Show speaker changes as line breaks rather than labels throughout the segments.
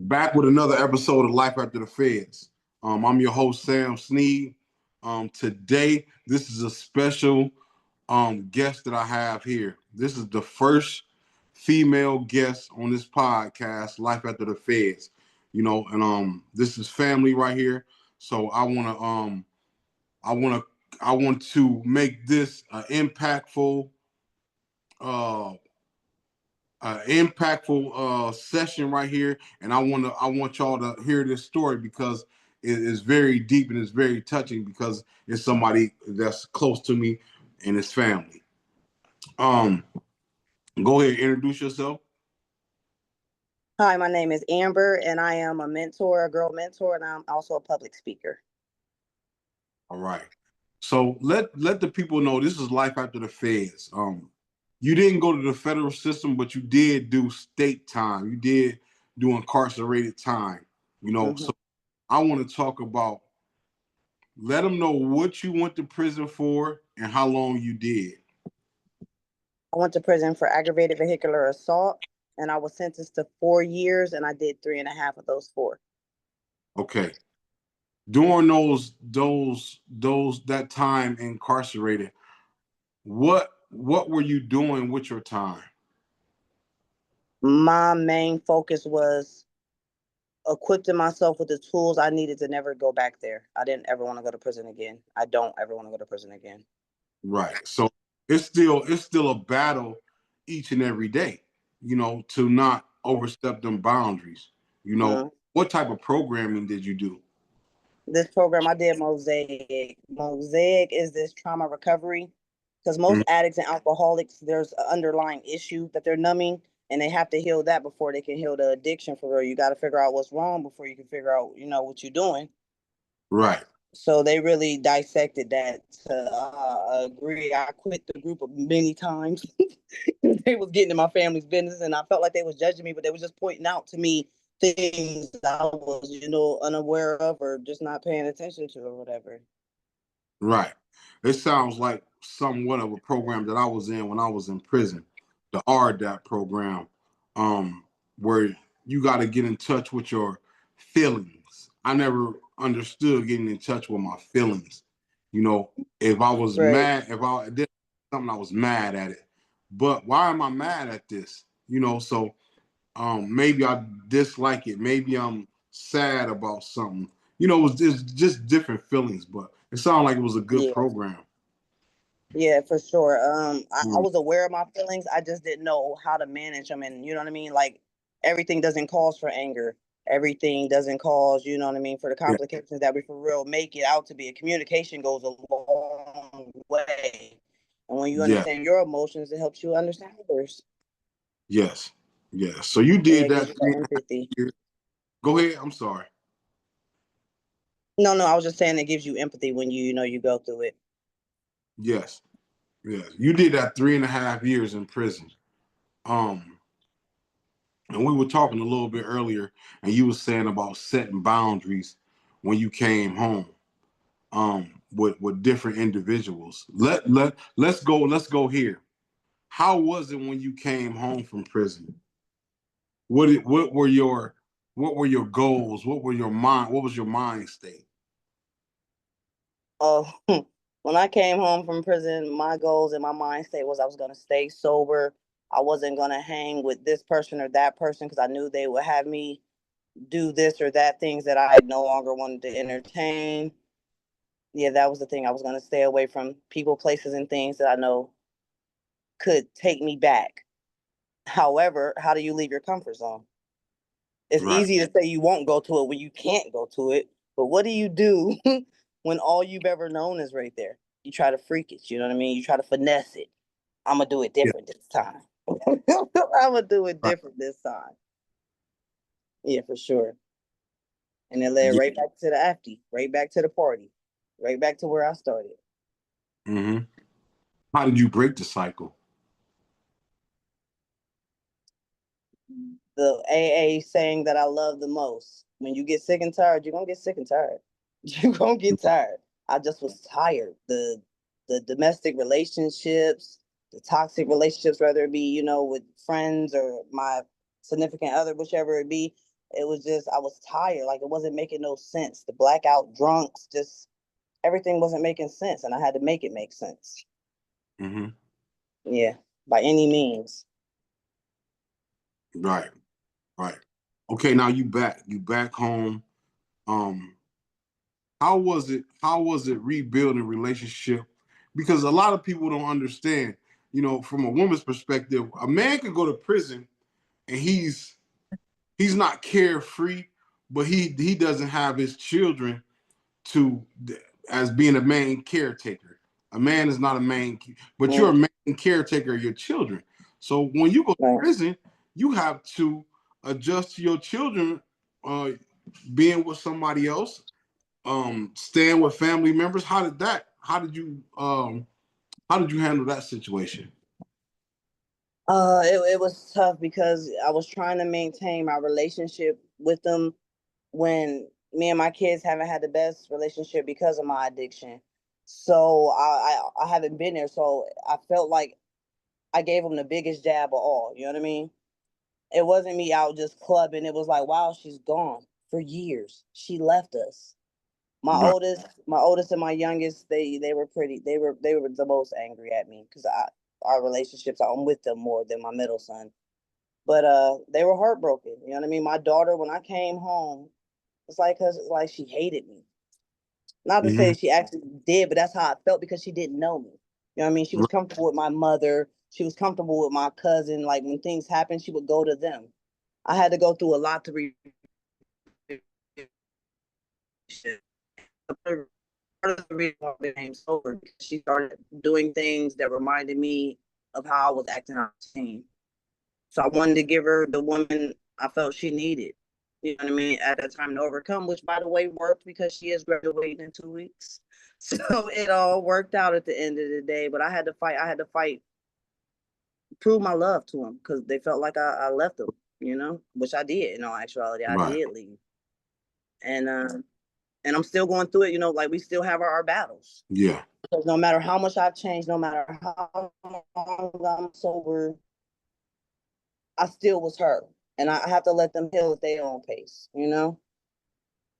Back with another episode of Life After the Feds. I'm your host, Sam Sneed. Today, this is a special guest that I have here. This is the first female guest on this podcast, Life After the Feds. And this is family right here. So I wanna I want to make this uh impactful session right here, and I want y'all to hear this story because it is very deep and it's very touching because it's somebody that's close to me and his family. Um, Go ahead, introduce yourself.
Hi, my name is Amber, and I am a mentor, a girl mentor, and I'm also a public speaker.
All right. So let the people know this is Life After the Feds. You didn't go to the federal system, but you did do state time. You did do incarcerated time.
Mm-hmm.
So I want to talk about. Let them know what you went to prison for and how long you did.
I went to prison for aggravated vehicular assault, and I was sentenced to 4 years, and I did 3.5 of those 4.
Okay. During that time incarcerated, what were you doing with your time?
My main focus was equipping myself with the tools I needed to never go back there. I didn't ever want to go to prison again. I don't ever want to go to prison again.
Right. So it's still a battle each and every day, to not overstep them boundaries.
Mm-hmm.
What type of programming did you do?
This program I did Mosaic. Mosaic is this trauma recovery, because most addicts and alcoholics, there's an underlying issue that they're numbing, and they have to heal that before they can heal the addiction for real. You got to figure out what's wrong before you can figure out, what you're doing.
Right.
So they really dissected that to agree. I quit the group many times. They was getting in my family's business, and I felt like they was judging me, but they was just pointing out to me things I was, unaware of or just not paying attention to or whatever.
Right. It sounds like somewhat of a program that I was in when I was in prison, the RDAP program, where you got to get in touch with your feelings. I never understood getting in touch with my feelings. If I was
Right.
mad, if I did something, I was mad at it. But why am I mad at this? So maybe I dislike it. Maybe I'm sad about something. It's just different feelings, but it sounded like it was a good
Yeah.
program.
Yeah, for sure. I was aware of my feelings. I just didn't know how to manage them. And you know what I mean? Like, everything doesn't cause for anger. Everything doesn't cause, for the
Yeah.
complications that we for real make it out to be. Communication goes a long way. And when you
Yeah.
understand your emotions, it helps you understand others.
Yes. Yes. So you
Yeah,
did
it gives
that
you that empathy.
years. Go ahead. I'm sorry.
No, I was just saying it gives you empathy when you go through it.
Yes. Yes. You did that 3.5 years in prison. Um, and we were talking a little bit earlier, and you were saying about setting boundaries when you came home. With different individuals. Let's go here. How was it when you came home from prison? What were your goals? What was your mind state?
Oh, when I came home from prison, my goals and my mind state was I was going to stay sober. I wasn't going to hang with this person or that person because I knew they would have me do this or that things that I no longer wanted to entertain. Yeah, that was the thing. I was going to stay away from people, places, and things that I know could take me back. However, how do you leave your comfort zone? It's
Right.
easy to say you won't go to it when you can't go to it, but what do you do when all you've ever known is right there? You try to freak it, you know what I mean? You try to finesse it. I'm gonna do it
Yeah.
different this time. I'm gonna do it
Right.
different this time. Yeah, for sure. And it led
Yeah.
right back to the after, right back to the party, right back to where I started.
Mm-hmm. How did you break the cycle?
The AA saying that I love the most. When you get sick and tired, you're gonna get sick and tired. You're gonna get tired. I just was tired. The domestic relationships, the toxic relationships, whether it be, with friends or my significant other, whichever it be, It was just, I was tired. Like, it wasn't making no sense. The blackout drunks, just everything wasn't making sense. And I had to make it make sense.
Mm-hmm.
Yeah, by any means.
Right. Right. Okay, now you back home. Um, how was it rebuilding relationship? Because a lot of people don't understand, you know, from a woman's perspective, a man could go to prison and he's not carefree, but he doesn't have his children to as being a main caretaker. A man is not a main, but you're a main caretaker of your children. So when you go to prison, you have to adjust to your children being with somebody else, staying with family members. How did you handle that situation?
It was tough because I was trying to maintain my relationship with them when me and my kids haven't had the best relationship because of my addiction. So I haven't been there. So I felt like I gave them the biggest jab of all. You know what I mean? It wasn't me out just clubbing. It was like, wow, she's gone for years. She left us.
Right.
My oldest and my youngest, they were pretty. They were the most angry at me because our relationships. I'm with them more than my middle son. But they were heartbroken. You know what I mean? My daughter, when I came home, it's like, cause like she hated me. Not to
Mm-hmm.
say she actually did, but that's how I felt because she didn't know me. You know what I mean? She was comfortable with my mother. She was comfortable with my cousin. Like when things happened, she would go to them. I had to go through a lot to part of the reason why I became sober because she started doing things that reminded me of how I was acting on the team. So I wanted to give her the woman I felt she needed. You know what I mean? At that time to overcome, which by the way worked because she is graduating in 2 weeks. So it all worked out at the end of the day. But I had to fight. I had to fight, prove my love to them because they felt like I left them. You know, which I did. In all actuality, I
Right.
did leave, and I'm still going through it. You know, like we still have our battles.
Yeah.
Because no matter how much I've changed, no matter how long I'm sober, I still was her. And I have to let them heal at their own pace, you know?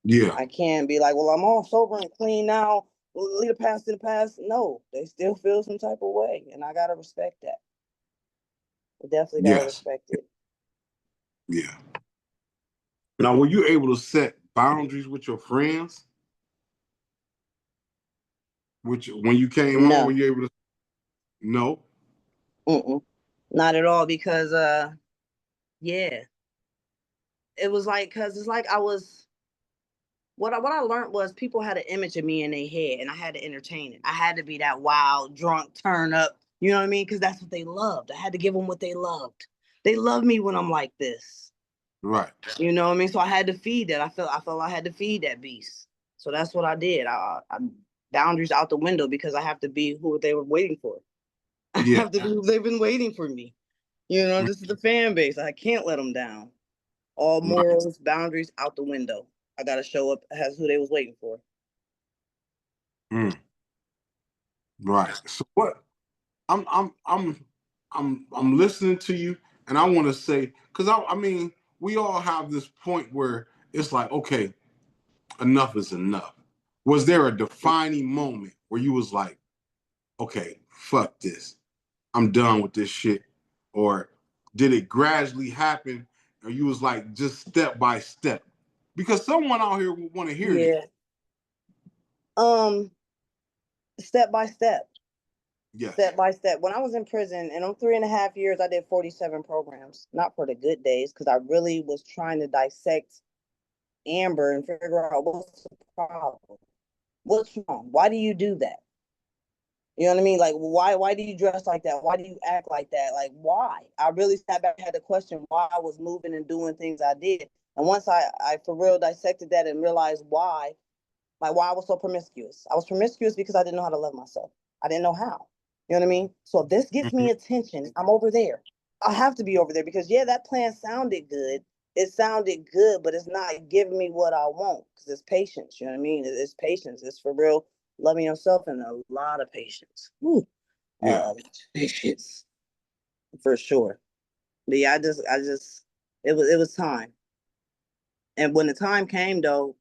Yeah.
I can't be like, well, I'm all sober and clean now. Leave the past in the past. No, they still feel some type of way. And I gotta respect that. I definitely gotta
Yes.
respect it.
Yeah. Now, were you able to set boundaries with your friends? Which when you came home, were
No.
you able to? No.
Mm-mm. Not at all because yeah. It was like cause it's like I was what I learned was people had an image of me in their head and I had to entertain it. I had to be that wild, drunk, turn up, you know what I mean? Because that's what they loved. I had to give them what they loved. They love me when I'm like this.
Right.
You know what I mean? So I had to feed that. I felt I had to feed that beast. So that's what I did. I boundaries out the window because I have to be who they were waiting for. I
Yeah.
have to be who they've been waiting for me. You know, this is the fan base. I can't let them down. All
Right.
morals, boundaries out the window. I gotta show up as who they was waiting for.
Mm. Right. So what? I'm I'm I'm I'm listening to you, and I want to say because I mean we all have this point where it's like okay, enough is enough. Was there a defining moment where you was like, okay, fuck this, I'm done with this shit, or did it gradually happen, or you was like just step by step? Because someone out here would want to hear this.
Yeah. Um, step by step.
Yes.
Step by step. When I was in prison, and in 3.5 years, I did 47 programs. Not for the good days, because I really was trying to dissect Amber and figure out what's the problem. What's wrong? Why do you do that? You know what I mean? Like, why do you dress like that? Why do you act like that? Like, why? I really sat back and had to question why I was moving and doing things I did. And once I for real dissected that and realized why, like why I was so promiscuous. I was promiscuous because I didn't know how to love myself. I didn't know how. You know what I mean? So if this gets
Mm-hmm.
me attention, I'm over there. I have to be over there because yeah, that plan sounded good. It sounded good, but it's not giving me what I want because it's patience. You know what I mean? It's patience. It's for real loving yourself and a lot of patience. Woo.
Yeah.
Patience for sure. But yeah, it was time. And when the time came though,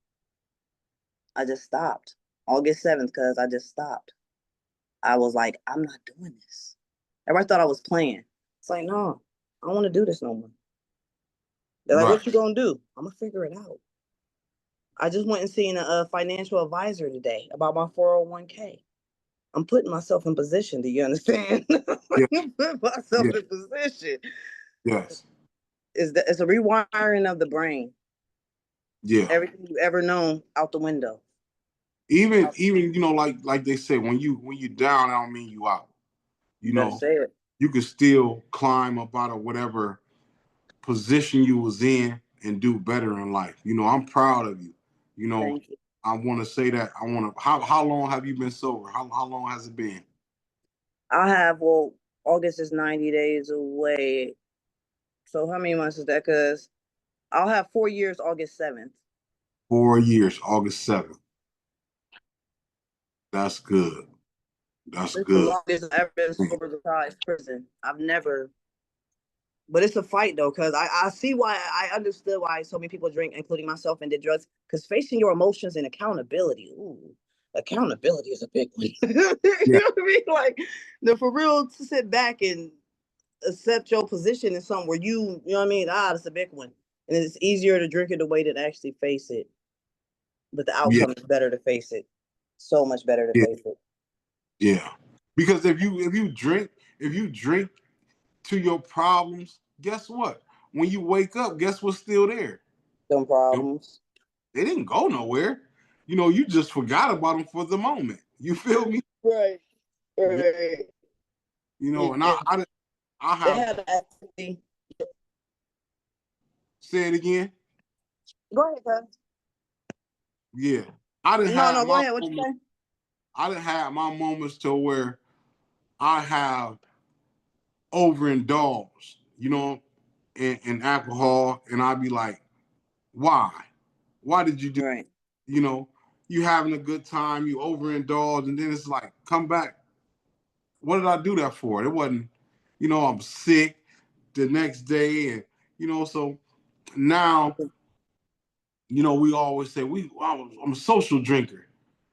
I just stopped. August 7th, cuz I just stopped. I was like, I'm not doing this. Everybody thought I was playing. It's like, no, I don't want to do this no more. They're like,
Right.
what you gonna do? I'm gonna figure it out. I just went and seen a financial advisor today about my 401k. I'm putting myself in position. Do you understand?
Yeah.
I'm putting myself
Yeah.
in position.
Yes.
It's a rewiring of the brain.
Yeah.
Everything you ever known out the window.
Even you know, like they say, when you down, I don't mean you out. You
You better
know,
say it.
you can still climb up out of whatever position you was in and do better in life. You know, I'm proud of you. You know,
Thank you.
I want to say that. I want to. How long have you been sober? How long has it been?
I have, well, August is 90 days away. So how many months is that? Because I'll have 4 years August 7th.
4 years, August 7th. That's good. That's
It's the
good.
longest I've ever been sober besides prison. I've never, but it's a fight though, because I see why, I understood why so many people drink, including myself, and did drugs. Because facing your emotions and accountability, ooh, accountability is a big one. You know
Yeah.
what I mean? Like, for real, to sit back and accept your position in something where you know what I mean? That's a big one. And it's easier to drink it away than actually face it. But the
Yeah.
outcome is better to face it. So much better to
Yeah.
face it.
Yeah. Because if you drink to your problems, guess what? When you wake up, guess what's still there?
Some problems.
They didn't go nowhere. You know, you just forgot about them for the moment. You feel me?
Right.
Yeah.
Right.
You know, and
Yeah.
I
They
have
had activity.
said again.
Go ahead, cuz.
Yeah, I didn't
No,
have
no, go
my
ahead. What you
moments.
say?
I didn't have my moments to where I have overindulged, you know, in alcohol, and I'd be like, why? Why did you do?
Right.
You know, you having a good time, you overindulge, and then it's like, come back. What did I do that for? It wasn't, you know, I'm sick the next day, and you know, so now, you know, we always say I'm a social drinker.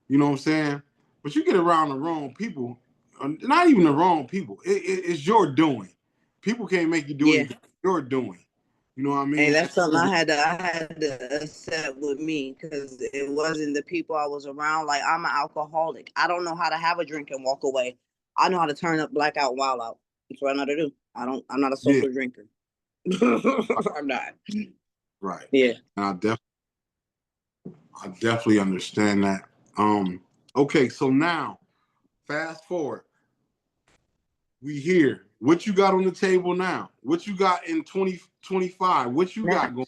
You know what I'm saying? But you get around the wrong people, not even the wrong people. It's your doing. People can't make you do
Yeah.
anything. It's your doing. You know what I
And
mean?
that's something I had to accept with me, because it wasn't the people I was around. Like, I'm an alcoholic. I don't know how to have a drink and walk away. I know how to turn up, blackout, wild out. That's what I know how to do. I'm not a
Yeah,
social drinker. I'm not.
right.
Yeah.
And I definitely understand that. Okay, so now fast forward. We here. What you got on the table now? What you got in 2025? What you
Now,
got going?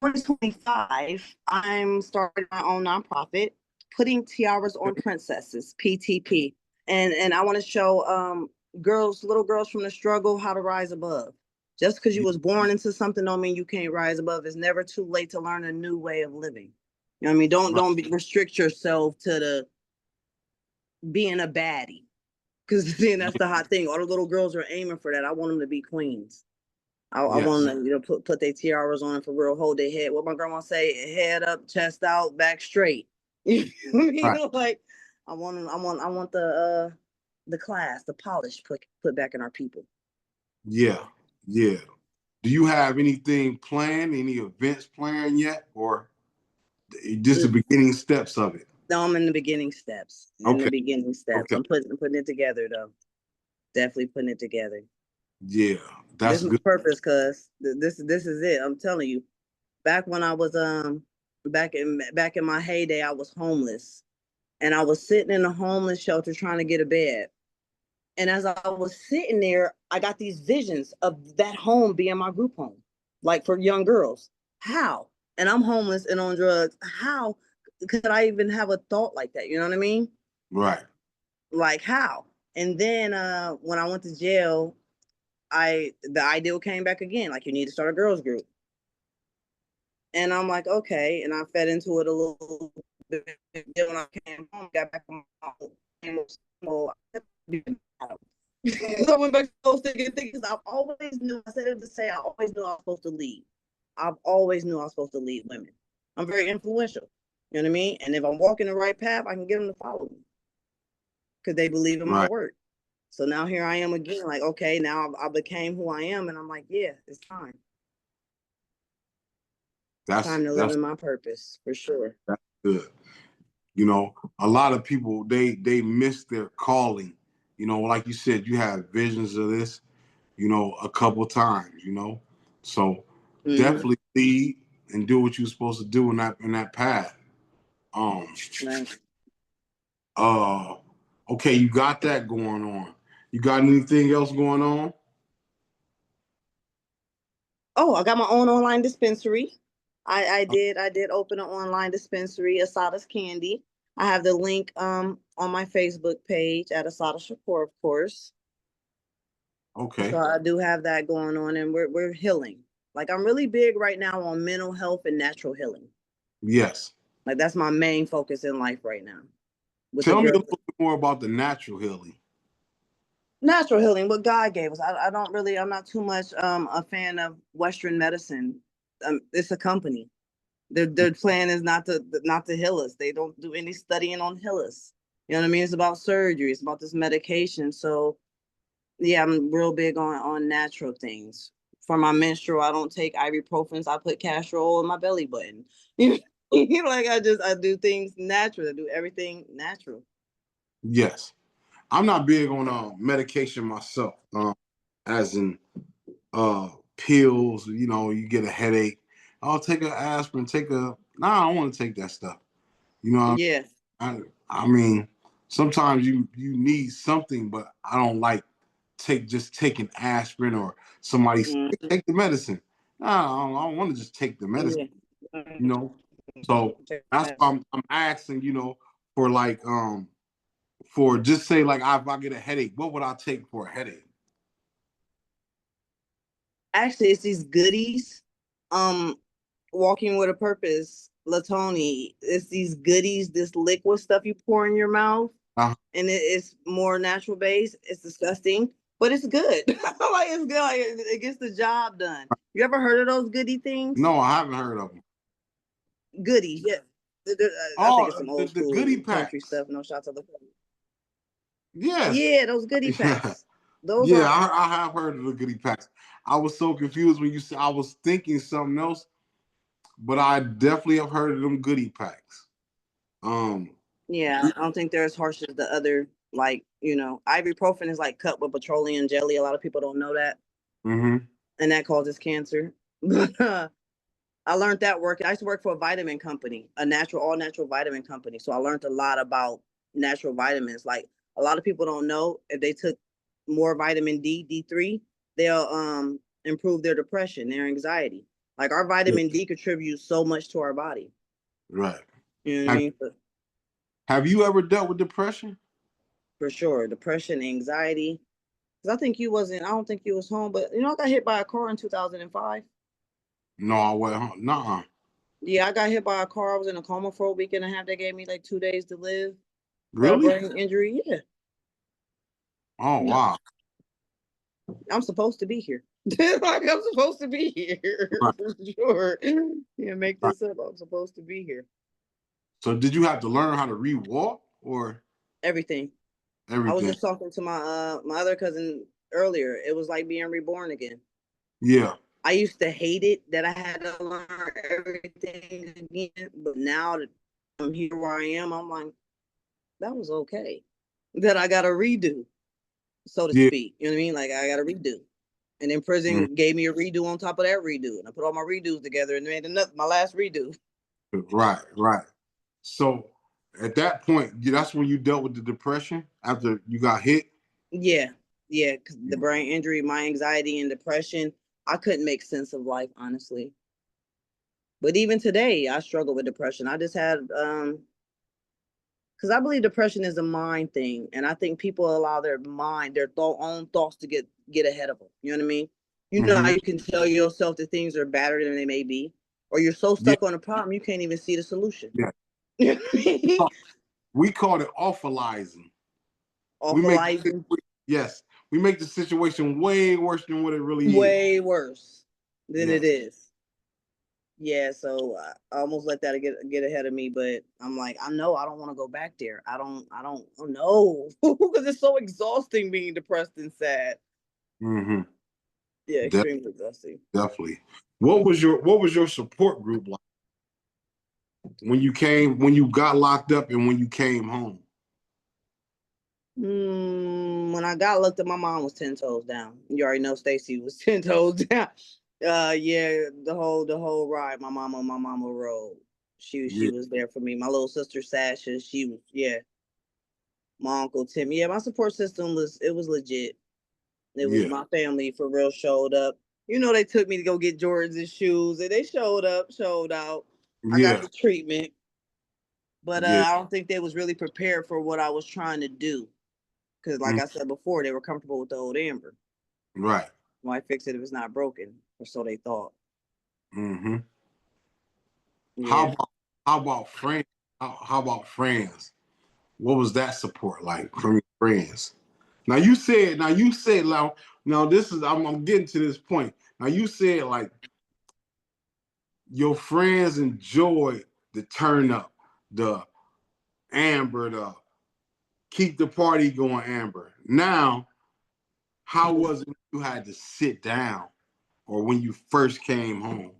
2025, I'm starting my own nonprofit, putting tiaras on princesses, PTP, and I want to show little girls from the struggle, how to rise above. Just because you
Yeah,
was born into something don't mean you can't rise above. It's never too late to learn a new way of living. You know what I mean? Don't
right.
restrict yourself to the being a baddie, because then that's the hot thing. All the little girls are aiming for that. I want them to be queens. I want
Yes.
them to, put their tiaras on for real, hold their head. What my grandma say, head up, chest out, back straight. You
Right.
know, like, I want the class, the polish put back in our people.
Yeah. Yeah. Do you have anything planned? Any events planned yet, or just the beginning steps of it?
No, I'm in the beginning steps. In the
Okay.
beginning steps,
Okay.
I'm putting it together though. Definitely putting it together.
Yeah.
This
That's
is my
good.
purpose, cuz this is it. I'm telling you. Back when I was back in my heyday, I was homeless. And I was sitting in a homeless shelter trying to get a bed. And as I was sitting there, I got these visions of that home being my group home, like for young girls. How? And I'm homeless and on drugs. How could I even have a thought like that? You know what I mean?
Right.
Like, how? And then when I went to jail, the ideal came back again. Like, you need to start a girls group. And I'm like, okay. And I fed into it a little bit. Then when I came home, got back on my own. So I went back to those thinking, I always knew, I said it to say, I always knew I was supposed to leave. I've always knew I was supposed to lead women. I'm very influential. You know what I mean? And if I'm walking the right path, I can get them to follow me because they believe in my
Right.
work. So now here I am again, like, okay, now I became who I am, and I'm like, yeah, it's time. Time to live in my purpose for sure.
That's good. You know, a lot of people they miss their calling. You know, like you said, you have visions of this, you know, a couple times, you know. So definitely lead and do what you're supposed to do in that path.
Right.
Okay, you got that going on. You got anything else going on?
Oh, I got my own online dispensary. I did open an online dispensary, Asada's Candy. I have the link on my Facebook page at Asada Shakur, of course.
Okay.
So I do have that going on, and we're healing. Like, I'm really big right now on mental health and natural healing.
Yes.
Like, that's my main focus in life right now.
Tell me a little bit more about the natural healing.
Natural healing, what God gave us. I don't really, I'm not too much a fan of Western medicine. It's a company. Their plan is not to heal us. They don't do any studying on heal us. You know what I mean? It's about surgery. It's about this medication. So yeah, I'm real big on natural things. For my menstrual, I don't take ibuprofen. I put castor oil in my belly button. Like I do things natural. I do everything natural.
Yes. I'm not big on medication myself. As in pills, you know, you get a headache. I'll take an aspirin, I don't want to take that stuff. You know,
Yeah.
I mean, sometimes you need something, but I don't like taking aspirin or somebody take the medicine. I don't want to just take the medicine,
Yeah.
you know. So that's why I'm asking, you know, for like for just say like if I get a headache, what would I take for a headache?
Actually, it's these goodies. Walking with a Purpose, Latoni. It's these goodies, this liquid stuff you pour in your mouth, and it's more natural based. It's disgusting, but it's good. Like it's good. Like it gets the job done. You ever heard of those goody things?
No, I haven't heard of them.
Goody, yeah. I think it's some old
The
school
goodie
country
packs.
stuff. No shots of the.
Yes.
Yeah, those goodie packs. Those
Yeah,
are.
I have heard of the goodie packs. I was so confused when you said I was thinking something else, but I definitely have heard of them goodie packs.
Yeah, I don't think they're as harsh as the other. Like, ibuprofen is like cut with petroleum jelly. A lot of people don't know that, and that causes cancer. I learned that working. I used to work for a vitamin company, all natural vitamin company. So I learned a lot about natural vitamins. Like a lot of people don't know if they took more vitamin D, D3, they'll improve their depression, their anxiety. Like our vitamin D contributes so much to our body.
Right.
You know what I mean?
Have you ever dealt with depression?
For sure. Depression, anxiety. Because I don't think you was home, but I got hit by a car in 2005.
No, I wasn't. Nuh-uh.
Yeah, I got hit by a car. I was in a coma for a week and a half. They gave me like 2 days to live.
Really?
Brain injury. Yeah.
Oh, wow.
I'm supposed to be here. Like I'm supposed to be here.
Right.
For sure. Yeah, make this up. I'm supposed to be here.
So did you have to learn how to re-walk or
Everything. I was just talking to my other cousin earlier. It was like being reborn again.
Yeah.
I used to hate it that I had to learn everything again, but now that I'm here where I am, I'm like, that was okay. That I got to redo, so to speak. You know what I mean? Like I got to redo. And then prison gave me a redo on top of that redo, and I put all my redos together and made my last redo.
Right, right. So at that point, that's when you dealt with the depression after you got hit?
Yeah, because the brain injury, my anxiety and depression, I couldn't make sense of life, honestly. But even today, I struggle with depression. I just had, because I believe depression is a mind thing, and I think people allow their mind, their own thoughts to get ahead of them. You know what I mean? You know how you can tell yourself that things are better than they may be, or you're so stuck on a problem you can't even see the solution.
Yeah.
You know what I mean?
We call it awfulizing.
Awfulizing.
Yes, we make the situation way worse than what it really is.
Way worse than it is. Yeah, so I almost let that get ahead of me, but I'm like, I know I don't want to go back there. I don't know because it's so exhausting being depressed and sad.
Mm-hmm.
Yeah, extremely exhausting.
Definitely. What was your support group like when you got locked up and when you came home?
When I got looked at, my mom was 10 toes down. You already know Stacy was 10 toes down. Yeah, the whole ride, my mama rode. She
Yeah,
she was there for me. My little sister Sasha, she was, yeah. My uncle Tim, yeah. My support system was legit. It was
yeah,
my family for real showed up. You know, they took me to go get Jordans and shoes, and they showed up, showed out. I got
yeah,
the treatment, but
yeah.
I don't think they was really prepared for what I was trying to do. Because, like
Mm,
I said before, they were comfortable with the old Amber.
right.
Why fix it if it's not broken? Or so they thought.
Mm-hmm. How
Yeah.
about how about friends? How about friends? What was that support like from your friends? Now this is I'm getting to this point. Now you said like your friends enjoyed the turn up, the Amber, the keep the party going, Amber. Now, how was it when you had to sit down or when you first came home?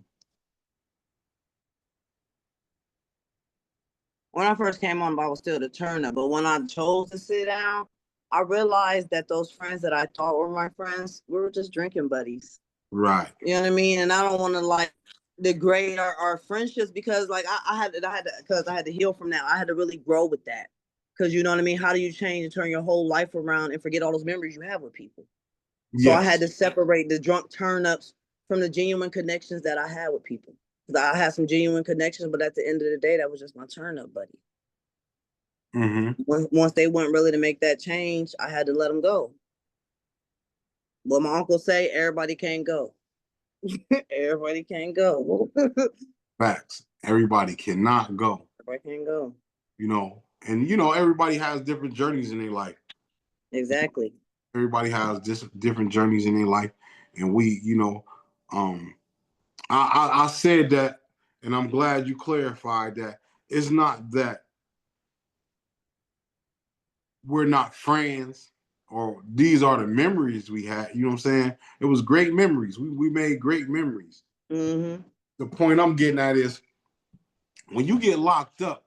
When I first came on, I was still the turner. But when I chose to sit down, I realized that those friends that I thought were my friends, we were just drinking buddies.
Right.
You know what I mean? And I don't want to like degrade our friendships because like I had to heal from that. I had to really grow with that. Because you know what I mean? How do you change and turn your whole life around and forget all those memories you have with people? So I had
Yes.
to separate the drunk turn ups from the genuine connections that I had with people. I had some genuine connections, but at the end of the day, that was just my turn up buddy.
Mm-hmm.
Once they weren't really to make that change, I had to let them go. What my uncle say, everybody can't go. Everybody can't go.
Facts. Everybody cannot go,
Everybody can't go.
and everybody has different journeys in their life.
Exactly.
Everybody has different journeys in their life, and um, I said that, and I'm glad you clarified that it's not that we're not friends or these are the memories we had. You know what I'm saying? It was great memories. We made great memories.
Mm-hmm.
The point I'm getting at is when you get locked up,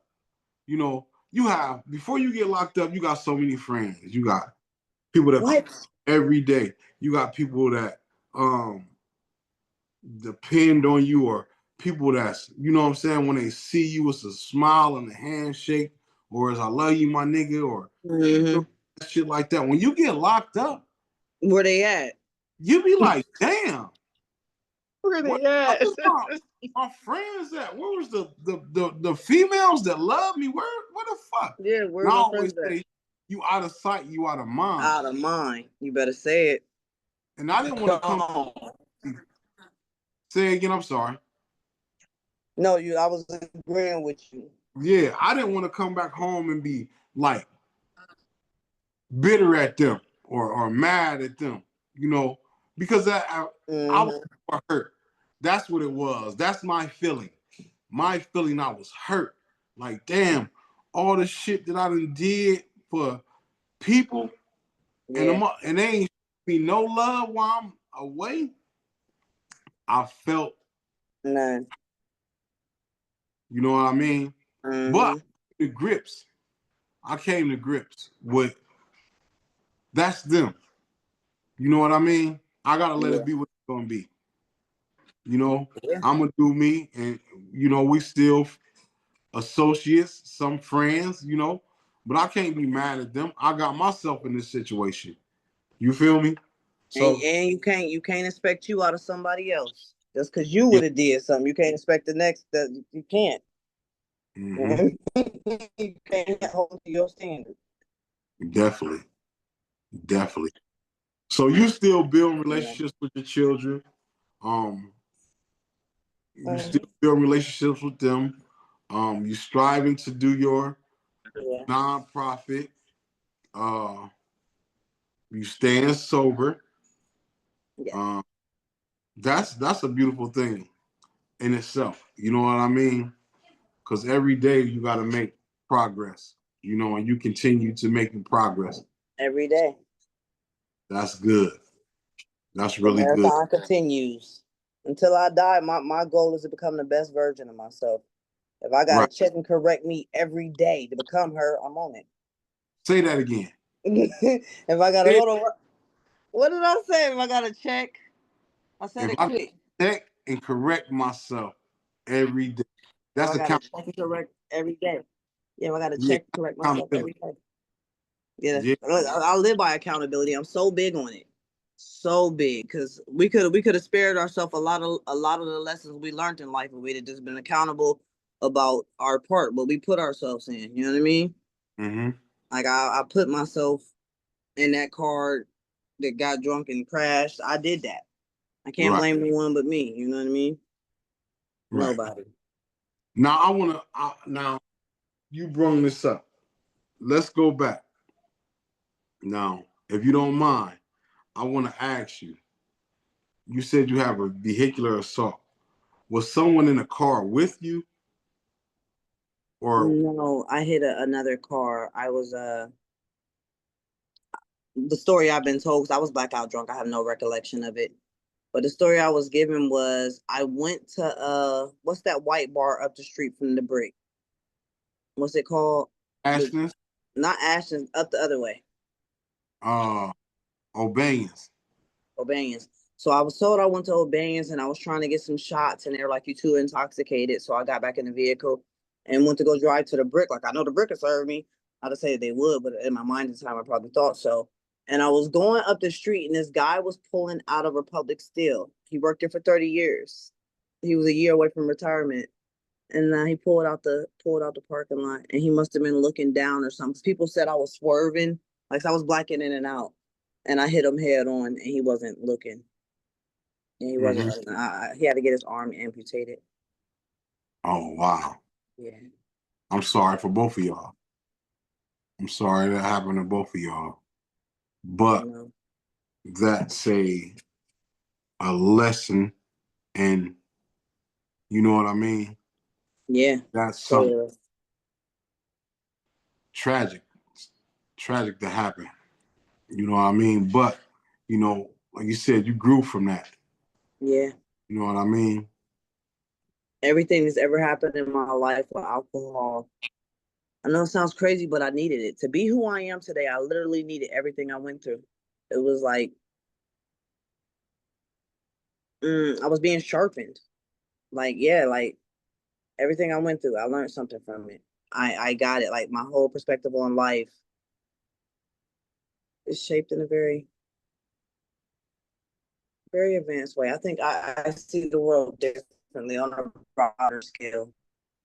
you have before you get locked up, you got so many friends. You got people that call
What?
every day. You got people that depend on you or people that's, what I'm saying, when they see you, it's a smile and a handshake, or it's I love you, my nigga, or
Mm-hmm.
shit like that. When you get locked up,
Where they at?
you be like, damn,
Where
where
they
the fuck
at?
is my friends at? Where was the females that love me? Where the fuck?
Yeah,
And
where's
I
my
always
friends at?
say, you out of sight, you out of mind.
Out of mind. You better say it.
And I didn't want to come
Gone.
say again, I'm sorry.
No, I was agreeing with you.
Yeah, I didn't want to come back home and be like bitter at them or mad at them, because I was
Mm-hmm.
hurt. That's what it was. That's my feeling. My feeling, I was hurt. Like, damn, all the shit that I done did for people
Yeah.
and they ain't me no love while I'm away. I felt,
None.
you know what I mean? But
Mm-hmm.
the grips, I came to grips with that's them. You know what I mean? I gotta let it
Yeah.
be what it's gonna be. You know,
Yeah.
I'm gonna do me, and we still associates, some friends, but I can't be mad at them. I got myself in this situation. You feel me? So
And you can't expect you out of somebody else. Just because you
yeah,
would have did something, you can't expect the next that you can't.
hmm,
You can't hold to your standard.
definitely, definitely. So you still building
Yeah.
relationships with your children. Um, you still
Mhm.
build relationships with them. You striving to do your
Yeah.
nonprofit. Uh, you staying sober.
Yeah.
Um, that's a beautiful thing. in itself. You know what I mean? Because every day you got to make progress, you know, and you continue to make progress.
Every day.
That's good. That's
The
really good.
marathon continues. Until I die, my goal is to become the best version of myself. If I got to
Right.
check and correct me every day to become her, I'm on it.
Say that again.
If I got to, hold on. What did I say? If I got to check, I said
If
it
I
quick.
check and correct myself every day,
If
that's
I got to
account.
check and correct every day. Yeah, if I got to
Yeah,
check and correct myself every
accountability.
day. Yeah,
Yeah,
I live by accountability. I'm so big on it. So big, because we could have spared ourselves a lot of the lessons we learned in life if we'd have just been accountable about our part, what we put ourselves in. You know what I mean?
mm-hmm.
Like I put myself in that car that got drunk and crashed. I did that. I can't
Right,
blame anyone but me. You know what I mean?
right.
Nobody.
Now I want to. Now you brought this up. Let's go back. Now, if you don't mind, I want to ask you. You said you have a vehicular assault. Was someone in the car with you, or
No, I hit another car. I was the story I've been told, because I was blackout drunk. I have no recollection of it. But the story I was given was I went to what's that white bar up the street from the brick? What's it called? The,
Ashton's?
not Ashton, up the other way.
Uh, O'Banions.
O'Banions. So I was told I went to O'Banions and I was trying to get some shots, and they were like, "You too intoxicated." So I got back in the vehicle and went to go drive to the brick. Like, I know the brick would serve me. I'd say they would, but in my mind at the time I probably thought so. And I was going up the street and this guy was pulling out of Republic Steel. He worked there for 30 years. He was a year away from retirement. And he pulled out the parking lot, and he must have been looking down or something. People said I was swerving, like I was blacking in and out, and I hit him head on, and he wasn't looking. And he
Mm-hmm.
wasn't. He had to get his arm amputated.
Oh wow.
Yeah.
I'm sorry for both of y'all. I'm sorry that happened to both of y'all. But that's a lesson, and you know what I mean?
Yeah.
That's
So
something tragic. Tragic to happen. You know what I mean? But, you know, like you said, you grew from that.
yeah.
You know what I mean?
Everything that's ever happened in my life with alcohol. I know it sounds crazy, but I needed it to be who I am today. I literally needed everything I went through. It was like I was being sharpened. Like, yeah, like everything I went through, I learned something from it. I got it. Like, my whole perspective on life is shaped in a very, very advanced way. I think I see the world differently on a broader scale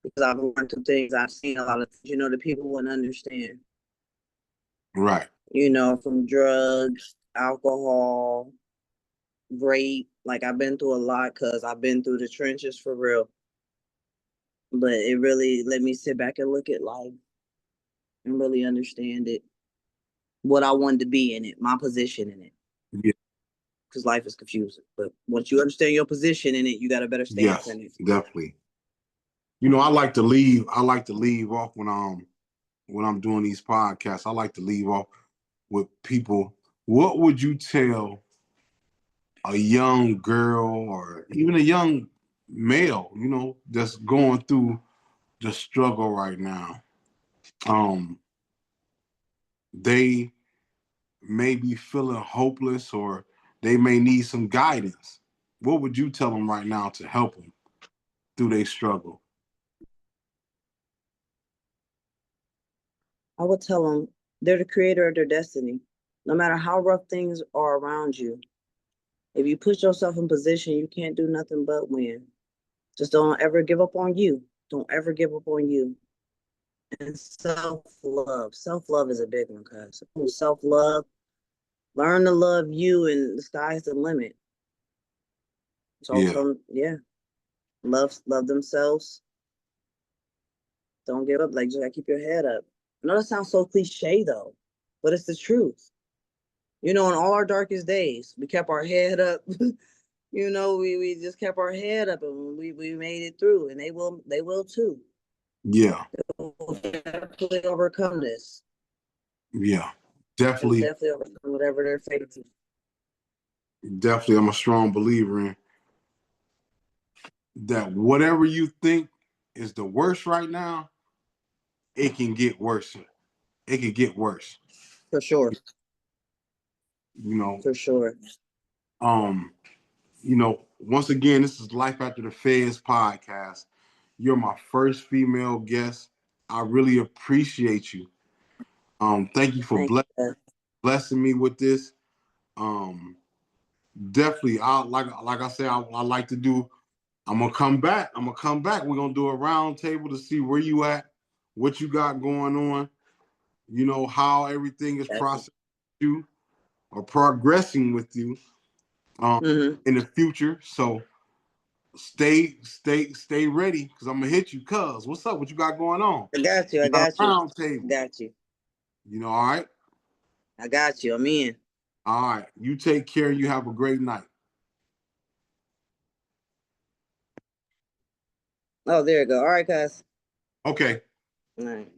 because I've learned some things. I've seen a lot of things, that people wouldn't understand.
Right.
From drugs, alcohol, rape. Like, I've been through a lot because I've been through the trenches for real. But it really let me sit back and look at life and really understand it, what I wanted to be in it, my position in it.
Yeah.
Because life is confusing. But once you understand your position in it, you got a better stance
Yes,
in it.
definitely. You know, I like to leave off when I'm doing these podcasts. I like to leave off with people. What would you tell a young girl or even a young male, that's going through the struggle right now? They may be feeling hopeless, or they may need some guidance. What would you tell them right now to help them through their struggle?
I would tell them they're the creator of their destiny. No matter how rough things are around you, if you put yourself in position, you can't do nothing but win. Just don't ever give up on you. Don't ever give up on you. And self-love. Self-love is a big one, cuz. Self-love. Learn to love you, and the sky's the limit. So,
Yeah.
yeah. Love themselves. Don't give up. Like, just gotta keep your head up. I know that sounds so cliche though, but it's the truth. In all our darkest days, we kept our head up. you know, we just kept our head up and we made it through, and they will too.
Yeah.
We'll definitely overcome this.
Yeah.
They'll
Definitely.
definitely overcome whatever they're facing.
Definitely, I'm a strong believer in that. Whatever you think is the worst right now, it can get worse. It can get worse.
For sure.
You know.
For sure.
You know, once again, this is Life After the Feds podcast. You're my first female guest. I really appreciate you. Thank you for blessing me with this. Definitely, like I said, I like to do. I'm gonna come back. We're gonna do a round table to see where you at, what you got going on. You know how everything is processing you or progressing with you in the future. So stay ready because I'm gonna hit you. Cuz, what's up? What you got going on?
I got you. I got you.
Round table.
Got you.
You know, all right.
I got you. I'm in.
All right. You take care. You have a great night.
Oh, there you go. All right, cuz.
Okay.
All right.